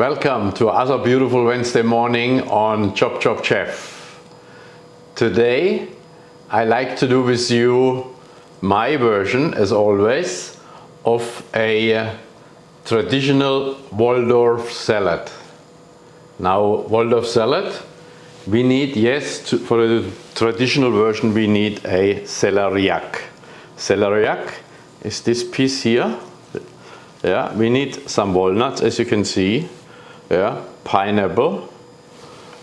Welcome to another beautiful Wednesday morning on ChopChopChef. Today I like to do with you my version, as always, of a traditional Waldorf salad. Now, Waldorf salad, we need, for the traditional version we need a celeriac. Celeriac is this piece here. Yeah, we need some walnuts, as you can see. Yeah, pineapple,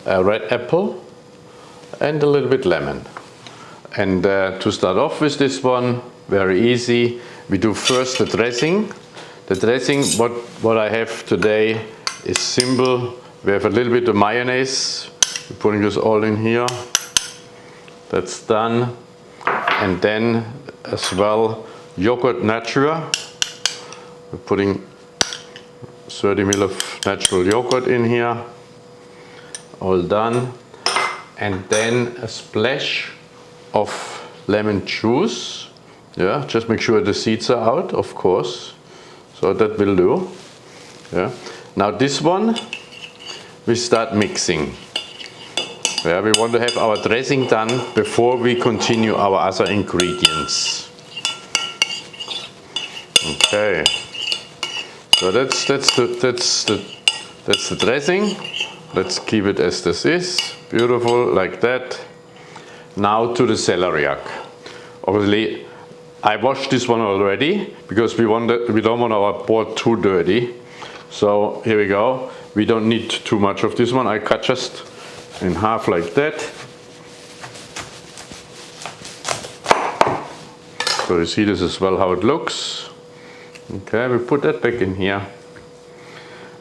a red apple, and a little bit lemon. And to start off with this one, very easy. We do first the dressing. The dressing, what I have today is simple. We have a little bit of mayonnaise. We're putting this all in here. That's done. And then as well, yogurt natura. We're putting 30 ml of natural yogurt in here. All done. And then a splash of lemon juice. Yeah, just make sure the seeds are out, of course. So that will do. Yeah. Now this one, we start mixing. Yeah, we want to have our dressing done before we continue our other ingredients. Okay. So that's the dressing. Let's keep it as this is. Beautiful, like that. Now to the celeriac. Obviously, I washed this one already because we don't want our board too dirty. So here we go. We don't need too much of this one. I cut just in half like that. So you see this as well how it looks. Okay, we put that back in here.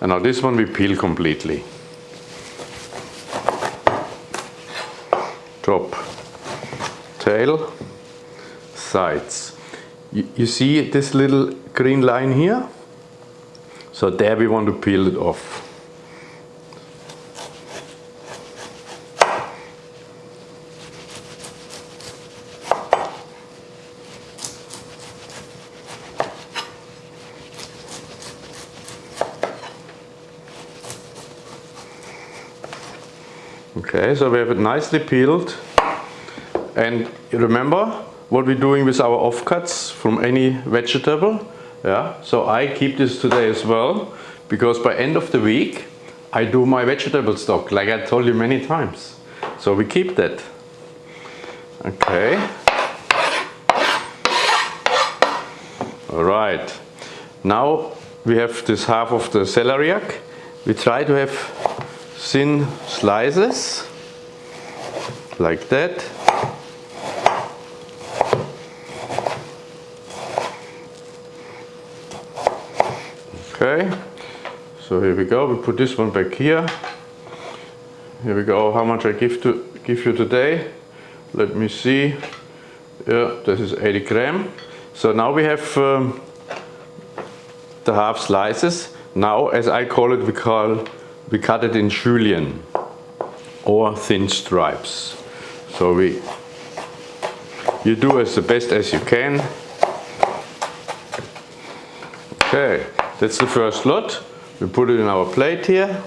And now this one we peel completely. Top, tail, sides. You see this little green line here? So there we want to peel it off. Okay, so we have it nicely peeled. And remember what we're doing with our offcuts from any vegetable? Yeah, so I keep this today as well, because by end of the week I do my vegetable stock, like I told you many times. So we keep that. Okay. All right. Now we have this half of the celeriac. We try to have thin slices, like that. Okay, so here we go. We put this one back here. Here we go. How much I give you today? Let me see. Yeah, this is 80 gram. So now we have the half slices. Now, as I call it, we cut it in julienne or thin stripes. So you do as the best as you can. Okay, that's the first lot. We put it in our plate here.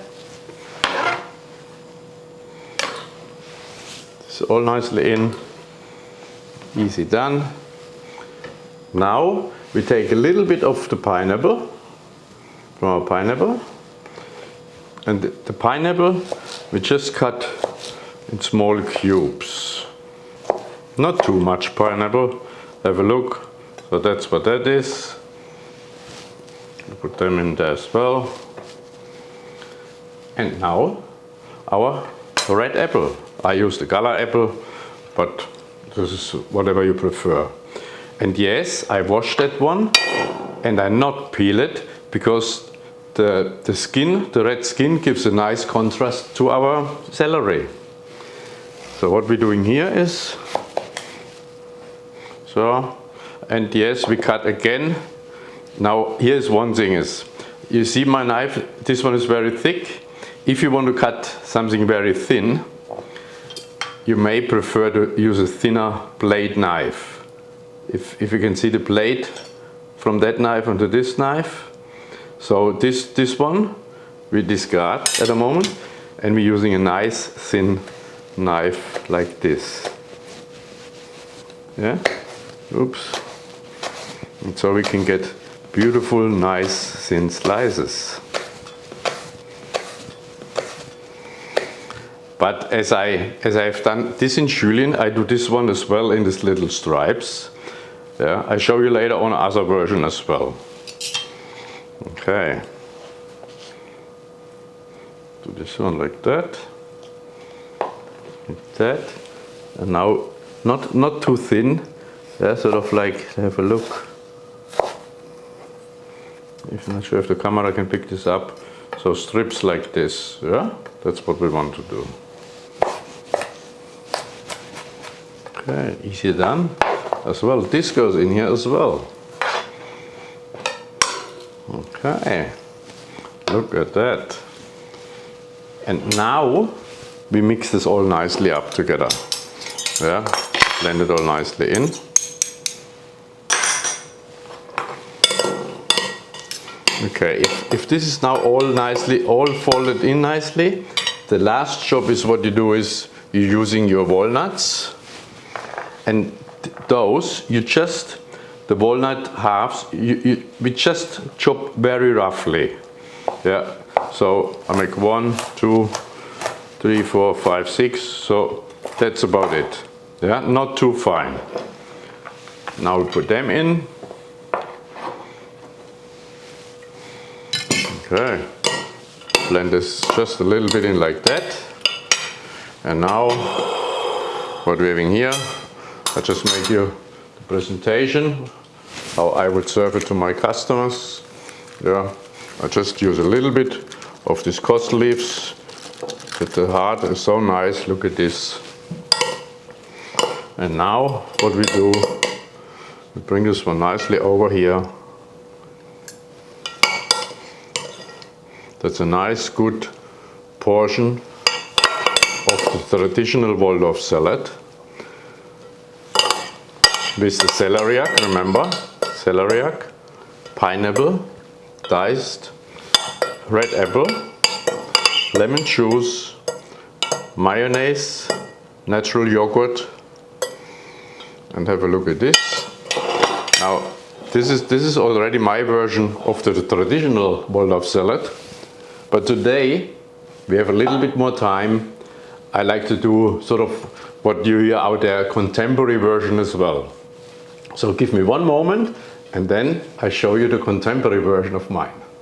It's all nicely in. Easy done. Now we take a little bit of the pineapple from our pineapple. And the pineapple we just cut in small cubes. Not too much pineapple. Have a look. So that's what that is. Put them in there as well. And now our red apple. I use the color apple, but this is whatever you prefer. And yes, I washed that one and I not peel it because the skin, the red skin, gives a nice contrast to our celery. So what we're doing here is, and yes, we cut again. Now here's one thing is, you see my knife, this one is very thick. If you want to cut something very thin, you may prefer to use a thinner blade knife. If you can see the blade from that knife onto this knife. So this one we discard at the moment, and we're using a nice thin knife like this. Yeah, oops. And so we can get beautiful, nice, thin slices. But as I've done this in Julienne, I do this one as well in these little stripes. Yeah, I show you later on other version as well. Okay. Do this one like that. Like that. And now not too thin. Yeah, sort of like, have a look. I'm not sure if the camera can pick this up. So strips like this, yeah? That's what we want to do. Okay, easy done. As well, this goes in here as well. Okay, look at that. And now we mix this all nicely up together. Yeah, blend it all nicely in. Okay, if this is now all folded in nicely, the last job is what you do is you're using your walnuts, and those the walnut halves we just chop very roughly. Yeah, so I make 1, 2, 3, 4, 5, 6. So that's about it. Yeah, not too fine. Now we put them in. Okay, blend this just a little bit in like that. And now what we're having here, I just make you the presentation, how I would serve it to my customers. Yeah, I just use a little bit of these cost leaves. But the heart is so nice, look at this. And now what we do, we bring this one nicely over here. That's a nice, good portion of the traditional Waldorf salad. With the celeriac, remember, celeriac, pineapple, diced, red apple, lemon juice, mayonnaise, natural yogurt, and have a look at this. Now, this is already my version of the traditional Waldorf salad. But today we have a little bit more time. I like to do sort of what you hear out there, contemporary version as well. So give me one moment and then I show you the contemporary version of mine.